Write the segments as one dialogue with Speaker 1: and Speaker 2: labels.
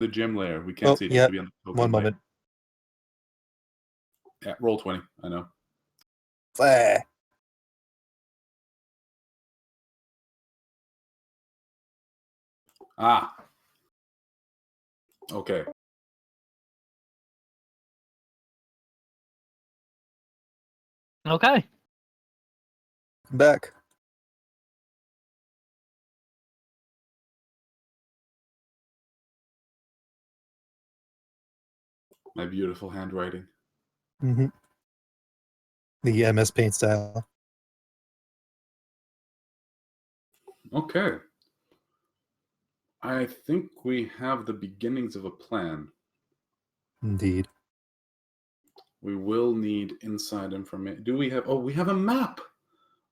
Speaker 1: The gym layer. We can't see it.
Speaker 2: Yeah.
Speaker 1: To be on the token
Speaker 2: One moment.
Speaker 1: Yeah, roll 20. I know. Ah. Okay.
Speaker 3: Okay.
Speaker 2: Back.
Speaker 1: My beautiful handwriting.
Speaker 2: Mm-hmm. The MS Paint style.
Speaker 1: Okay. I think we have the beginnings of a plan.
Speaker 2: Indeed.
Speaker 1: We will need inside information. Do we have... Oh, we have a map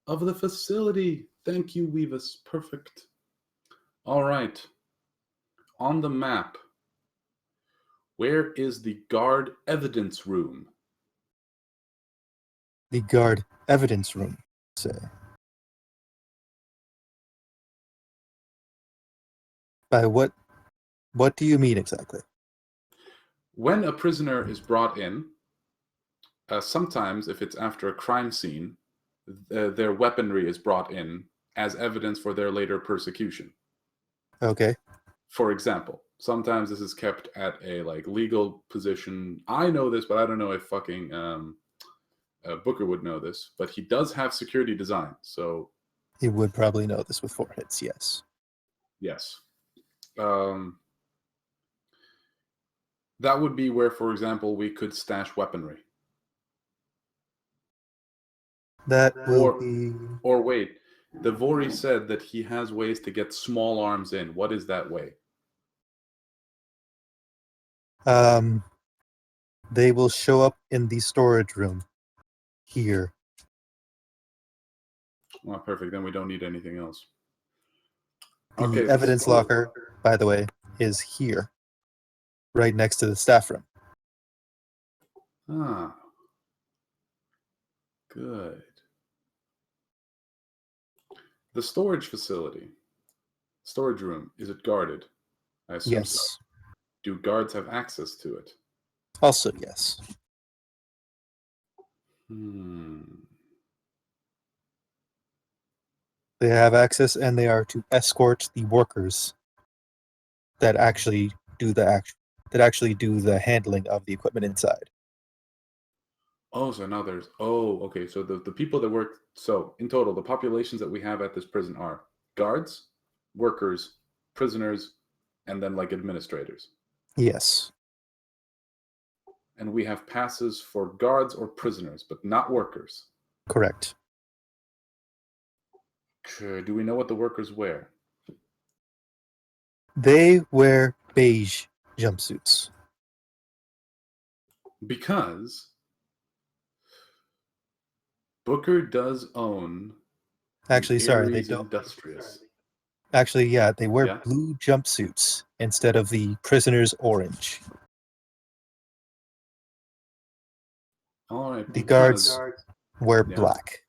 Speaker 1: of the facility. Thank you, Weavis. Perfect. All right. On the map, where is the guard evidence room?
Speaker 2: The guard evidence room, say. By what do you mean exactly?
Speaker 1: When a prisoner is brought in, sometimes if it's after a crime scene, their weaponry is brought in as evidence for their later persecution.
Speaker 2: Okay.
Speaker 1: For example, sometimes this is kept at a legal position. I know this, but I don't know if fucking Booker would know this. But he does have security design, so
Speaker 2: He would probably know this with foreheads. Yes.
Speaker 1: yes. That would be where, for example, we could stash weaponry.
Speaker 2: That will be...
Speaker 1: Or wait, the Vori said that he has ways to get small arms in. What is that way?
Speaker 2: They will show up in the storage room here.
Speaker 1: Well, perfect. Then we don't need anything else.
Speaker 2: The evidence locker, by the way, is here, right next to the staff room.
Speaker 1: Ah, good. The storage facility, storage room, is it guarded? I assume
Speaker 2: Yes.
Speaker 1: so. Do guards have access to it?
Speaker 2: Also, yes. They have access, and they are to escort the workers that actually do the handling of the equipment inside.
Speaker 1: Oh, so now there's... Oh, okay. So the people that work... So, in total, the populations that we have at this prison are guards, workers, prisoners, and then, administrators.
Speaker 2: Yes.
Speaker 1: And we have passes for guards or prisoners, but not workers.
Speaker 2: Correct.
Speaker 1: Do we know what the workers wear?
Speaker 2: They wear beige jumpsuits.
Speaker 1: Because Booker does own...
Speaker 2: Actually, sorry, they don't.
Speaker 1: Industrious.
Speaker 2: Actually, yeah, they wear blue jumpsuits instead of the prisoners' orange.
Speaker 1: All right.
Speaker 2: The guards wear black.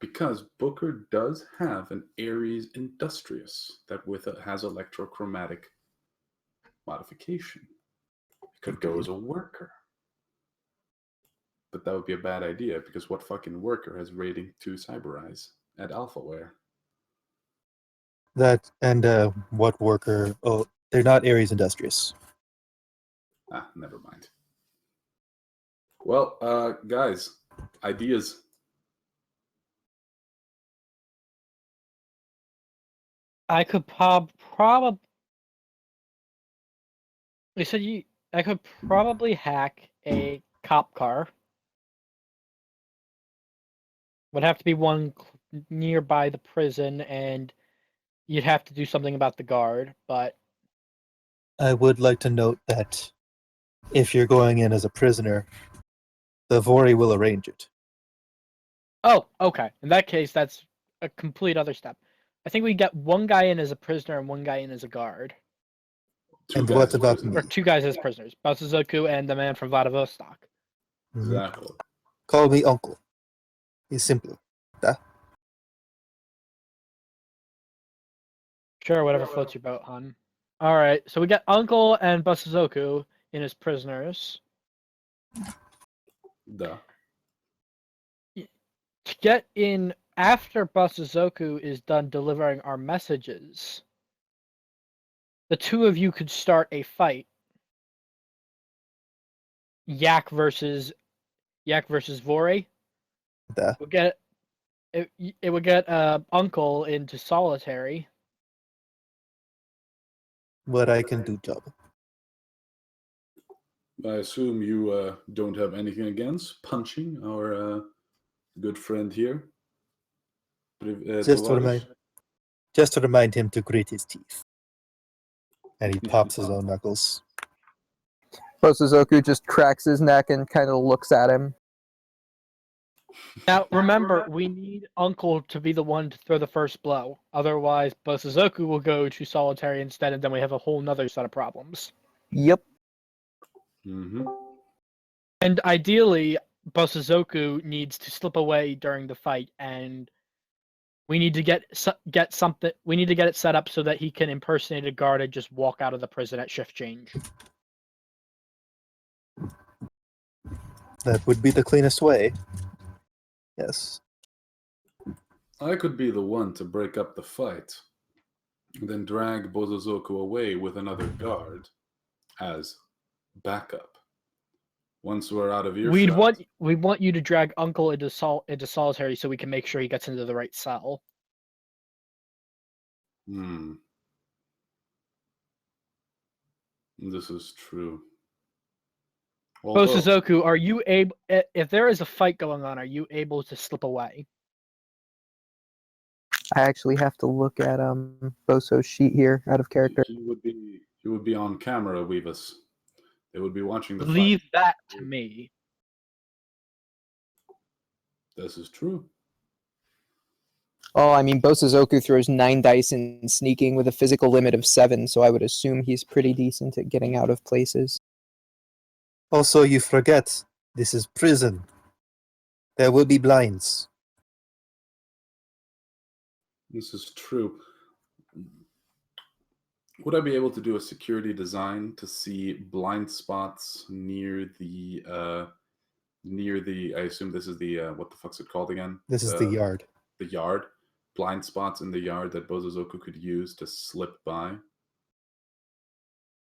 Speaker 1: Because Booker does have an Ares Industrious that has electrochromatic modification. It could go as a worker. But that would be a bad idea, because what fucking worker has rating 2 cyber eyes at AlphaWare?
Speaker 2: That and what worker? Oh, they're not Ares Industrious.
Speaker 1: Ah, never mind. Well, guys, ideas.
Speaker 3: I could probably. You said I could probably hack a cop car. Would have to be one nearby the prison, and you'd have to do something about the guard, but...
Speaker 2: I would like to note that if you're going in as a prisoner, the Vori will arrange it.
Speaker 3: Oh, okay. In that case, that's a complete other step. I think we get one guy in as a prisoner and one guy in as a guard.
Speaker 2: And what about me?
Speaker 3: Or 2 guys as prisoners. Basazuku and the man from Vladivostok.
Speaker 1: Exactly.
Speaker 2: Call me uncle. It's simple.
Speaker 3: Sure, whatever floats your boat, hon. All right, so we got Uncle and Busuzoku in as prisoners.
Speaker 1: Duh.
Speaker 3: To get in after Busuzoku is done delivering our messages, the two of you could start a fight. Yak versus Vore.
Speaker 2: Duh.
Speaker 3: We'll get it would get Uncle into solitary.
Speaker 2: What I can do, job.
Speaker 1: I assume you don't have anything against punching our good friend here.
Speaker 2: Just
Speaker 1: Tavares?
Speaker 2: to remind him to grit his teeth. And he pops his own knuckles.
Speaker 4: Bosuzoku just cracks his neck and kind of looks at him.
Speaker 3: Now remember, we need Uncle to be the one to throw the first blow. Otherwise, Busuzoku will go to solitary instead, and then we have a whole nother set of problems.
Speaker 4: Yep.
Speaker 1: Mm-hmm.
Speaker 3: And ideally, Busuzoku needs to slip away during the fight, and we need to get something. We need to get it set up so that he can impersonate a guard and just walk out of the prison at shift change.
Speaker 2: That would be the cleanest way. Yes.
Speaker 1: I could be the one to break up the fight, then drag Bozozoku away with another guard as backup. Once we're out of earshot,
Speaker 3: We want you to drag Uncle into solitary so we can make sure he gets into the right cell.
Speaker 1: This is true. Although,
Speaker 3: Bosuzoku, are you able? If there is a fight going on, are you able to slip away?
Speaker 4: I actually have to look at Boso's sheet here out of character.
Speaker 1: he would be on camera, Weavus. They would be watching the
Speaker 3: Leave
Speaker 1: fight.
Speaker 3: that to me.
Speaker 1: This is true.
Speaker 4: Oh, I mean, Bosuzoku throws 9 dice in sneaking with a physical limit of 7, so I would assume he's pretty decent at getting out of places.
Speaker 2: Also, you forget, this is prison. There will be blinds.
Speaker 1: This is true. Would I be able to do a security design to see blind spots near the I assume this is the what the fuck's it called again?
Speaker 2: This is the yard.
Speaker 1: The yard. Blind spots in the yard that Bozozoku could use to slip by.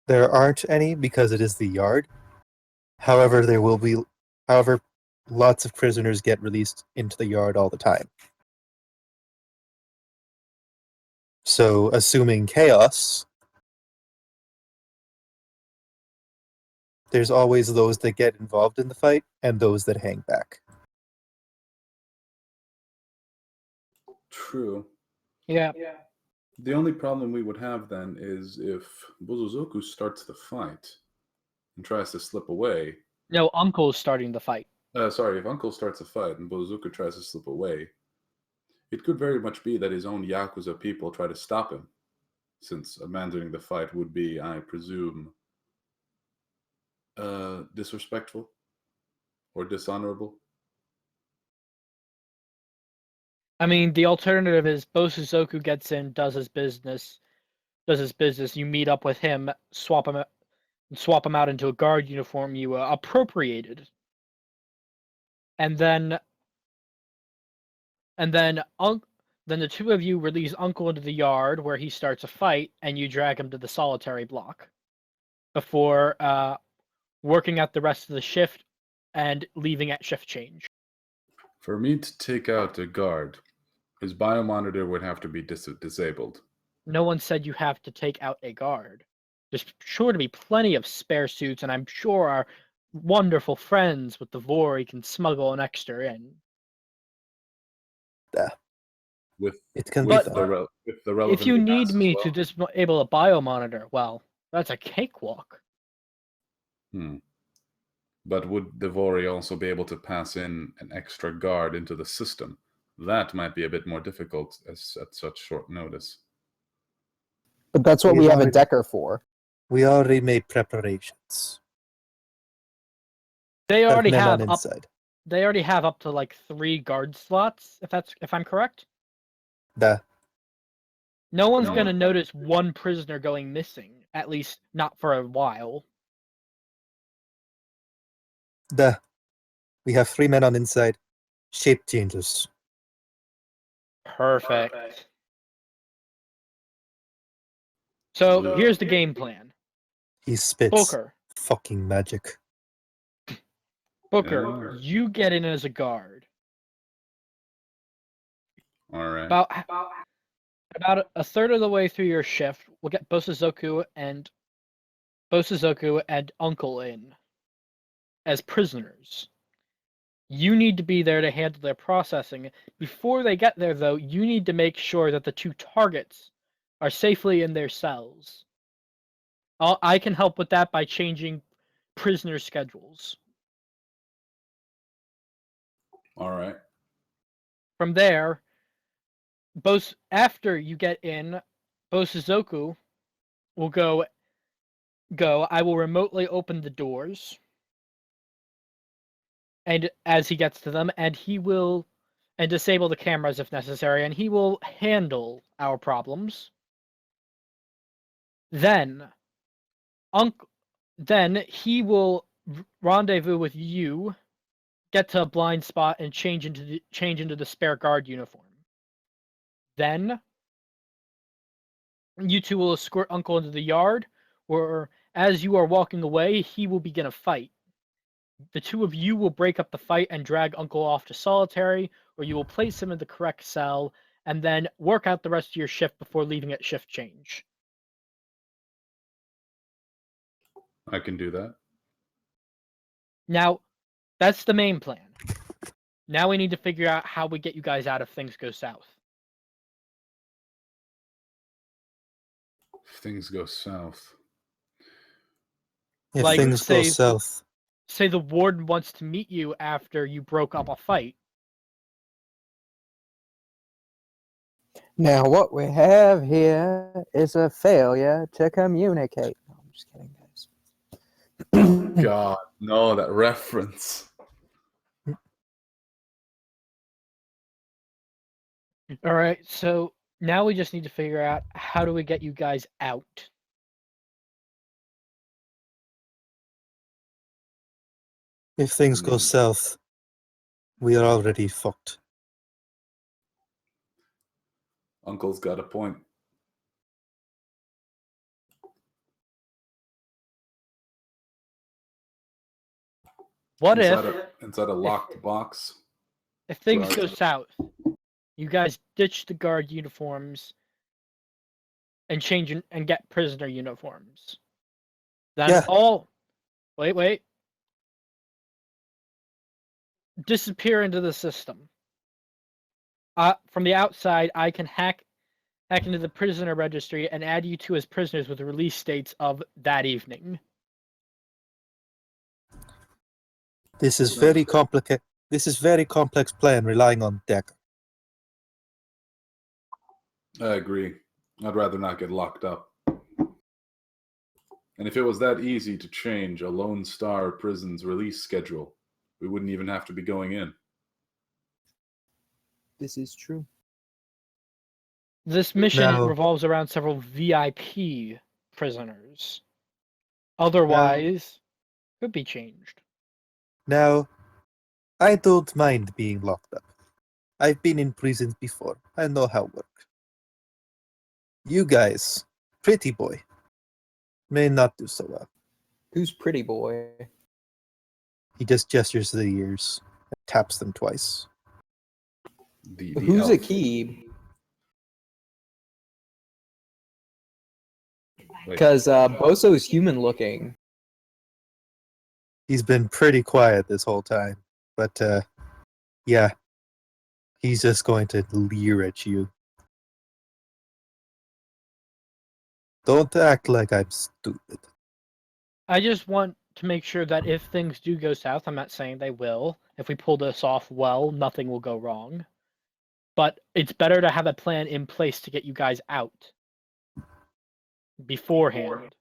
Speaker 2: There aren't any because it is the yard. However, lots of prisoners get released into the yard all the time. So, assuming chaos, there's always those that get involved in the fight and those that hang back.
Speaker 1: True.
Speaker 3: Yeah.
Speaker 1: The only problem we would have then is if Bozozoku starts the fight and tries to slip away.
Speaker 3: No, Uncle's starting the fight.
Speaker 1: If Uncle starts a fight and Bozozoku tries to slip away, it could very much be that his own Yakuza people try to stop him, since abandoning the fight would be, I presume, disrespectful or dishonorable.
Speaker 3: I mean, the alternative is Bosuzoku gets in, does his business. You meet up with him, swap him out into a guard uniform you appropriated, and then the two of you release Uncle into the yard where he starts a fight, and you drag him to the solitary block before working out the rest of the shift and leaving at shift change.
Speaker 1: For me to take out a guard, his biomonitor would have to be disabled.
Speaker 3: No one said you have to take out a guard. There's sure to be plenty of spare suits, and I'm sure our wonderful friends with the Vori can smuggle an extra in.
Speaker 1: With
Speaker 2: It can
Speaker 1: with
Speaker 2: be
Speaker 1: the,
Speaker 2: done.
Speaker 1: with the relevant
Speaker 3: If you need
Speaker 1: device as
Speaker 3: me
Speaker 1: well.
Speaker 3: to disable a biomonitor, well, that's a cakewalk.
Speaker 1: But would the Vori also be able to pass in an extra guard into the system? That might be a bit more difficult at such short notice.
Speaker 4: But that's what
Speaker 2: We've
Speaker 4: we have a
Speaker 2: already-
Speaker 4: Decker for.
Speaker 2: We already made preparations.
Speaker 3: They
Speaker 2: Have
Speaker 3: already
Speaker 2: men
Speaker 3: have
Speaker 2: on
Speaker 3: up.
Speaker 2: inside.
Speaker 3: They already have up to like 3 guard slots, if I'm correct.
Speaker 2: Duh.
Speaker 3: No one's gonna notice one prisoner going missing, at least not for a while.
Speaker 2: We have 3 men on inside. Shape changes.
Speaker 3: Perfect. So
Speaker 1: Yeah.
Speaker 3: here's the game plan.
Speaker 2: He spits
Speaker 3: Booker,
Speaker 2: fucking magic.
Speaker 3: Booker,
Speaker 1: Yeah.
Speaker 3: you get in as a guard.
Speaker 1: All right.
Speaker 3: About a third of the way through your shift, we'll get Bosuzoku and Uncle in as prisoners. You need to be there to handle their processing. Before they get there, though, you need to make sure that the 2 targets are safely in their cells. I can help with that by changing prisoner schedules.
Speaker 1: All right.
Speaker 3: From there, after you get in, Bosuzoku will go. I will remotely open the doors, and as he gets to them, and he will, and disable the cameras if necessary, and he will handle our problems. Then, he will rendezvous with you, get to a blind spot, and change into the spare guard uniform. Then, you 2 will escort Uncle into the yard, where, as you are walking away, he will begin a fight. The 2 of you will break up the fight and drag Uncle off to solitary, or you will place him in the correct cell, and then work out the rest of your shift before leaving at shift change.
Speaker 1: I can do that.
Speaker 3: Now, that's the main plan. Now we need to figure out how we get you guys out if things go south.
Speaker 1: If things go south.
Speaker 2: If
Speaker 3: Like,
Speaker 2: things go
Speaker 3: say-
Speaker 2: south,
Speaker 3: Say the warden wants to meet you after you broke up a fight.
Speaker 4: Now, what we have here is a failure to communicate. No, I'm just kidding, guys.
Speaker 1: God, no, that reference.
Speaker 3: All right, so now we just need to figure out how do we get you guys out.
Speaker 2: if things go south, we are already fucked.
Speaker 1: Uncle's got a point.
Speaker 3: What
Speaker 1: inside a locked box?
Speaker 3: if things
Speaker 1: Right.
Speaker 3: go south? You guys ditch the guard uniforms and and get prisoner uniforms. Then
Speaker 2: Yeah.
Speaker 3: wait. Disappear into the system. From the outside, I can hack into the prisoner registry and add you 2 as prisoners with the release dates of that evening.
Speaker 2: This is very complicated. This is very complex plan relying on deck.
Speaker 1: I agree. I'd rather not get locked up. And if it was that easy to change a Lone Star prison's release schedule, we wouldn't even have to be going in.
Speaker 4: This is true.
Speaker 3: This mission
Speaker 2: Now-
Speaker 3: revolves around several VIP prisoners. Otherwise, could be changed.
Speaker 2: Now, I don't mind being locked up. I've been in prisons before. I know how it works. You guys, pretty boy, may not do so well.
Speaker 4: Who's pretty boy?
Speaker 2: He just gestures to the ears and taps them twice.
Speaker 1: The
Speaker 4: Who's
Speaker 1: elf.
Speaker 4: Akib?
Speaker 1: Wait,
Speaker 4: Because Boso's human looking.
Speaker 2: He's been pretty quiet this whole time, but yeah, he's just going to leer at you. Don't act like I'm stupid.
Speaker 3: I just want to make sure that if things do go south, I'm not saying they will. If we pull this off well, nothing will go wrong. But it's better to have a plan in place to get you guys out beforehand.